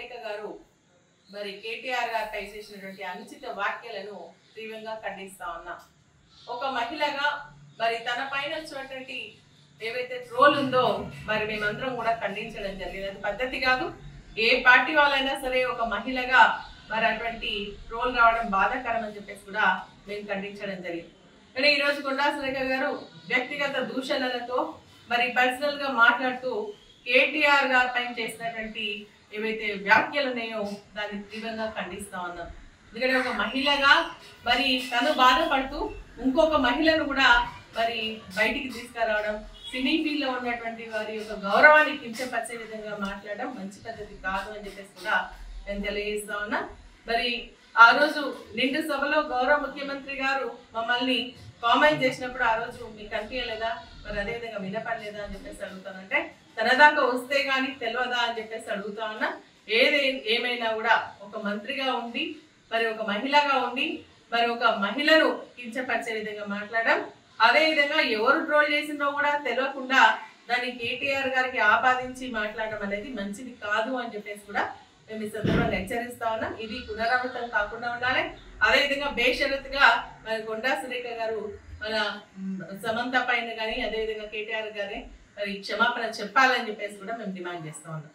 సురేఖ గారు మరి కేటీఆర్ గారిపై చేసినటువంటి అనుచిత వ్యాఖ్యలను తీవ్రంగా ఖండిస్తా ఉన్నా. ఒక మహిళగా మరి తన పైన వచ్చినటువంటి ఏవైతే ట్రోల్ ఉందో మరి మేమందరం కూడా ఖండించడం జరిగింది. అది పద్ధతి కాదు. ఏ పార్టీ వాళ్ళైనా సరే ఒక మహిళగా మరి అటువంటి ట్రోల్ రావడం బాధాకరం అని చెప్పేసి కూడా మేము ఖండించడం జరిగింది. కానీ ఈరోజు కొండా సురేఖ గారు వ్యక్తిగత దూషణలతో మరి పర్సనల్ గా మాట్లాడుతూ కేటీఆర్ గారి పైన చేసినటువంటి ఏవైతే వ్యాఖ్యలు ఉన్నాయో దాన్ని తీవ్రంగా ఖండిస్తా ఉన్నాం. ఎందుకంటే ఒక మహిళగా మరి తను బాధపడుతూ ఇంకొక మహిళను కూడా మరి బయటికి తీసుకురావడం, సినీ ఫీల్డ్ లో ఉన్నటువంటి వారి యొక్క గౌరవాన్ని కించపరిచే విధంగా మాట్లాడడం మంచి పద్ధతి కాదు అని చెప్పేసి కూడా నేను తెలియజేస్తా ఉన్నా. మరి ఆ రోజు నిండు సభలో గౌరవ ముఖ్యమంత్రి గారు మమ్మల్ని కామెంట్ చేసినప్పుడు ఆ రోజు మీకు అనిపించలేదా, మరి అదేవిధంగా వినపడలేదా అని చెప్పేసి అడుగుతానంటే తన దాకా వస్తే గానీ తెలియదా అని చెప్పేసి అడుగుతా ఉన్నా. ఏమైనా కూడా ఒక మంత్రిగా ఉండి మరి ఒక మహిళగా ఉండి మరి ఒక మహిళను కించపరిచే విధంగా మాట్లాడడం, అదే విధంగా ఎవరు ట్రోల్ చేసిందో కూడా తెలియకుండా దాన్ని కేటీఆర్ గారికి ఆపాదించి మాట్లాడడం అనేది మంచిది కాదు అని చెప్పేసి కూడా మేము ఈ సందర్భంగా హెచ్చరిస్తా ఉన్నాం. ఇది పునరావృతం కాకుండా ఉండాలి. అదేవిధంగా బేషరతుగా మరి కొండా సురేఖ గారు మన సమంత పైన కానీ అదేవిధంగా కేటీఆర్ గారి మరి క్షమాపణ చెప్పాలని చెప్పేసి కూడా మేము డిమాండ్ చేస్తా ఉన్నాం.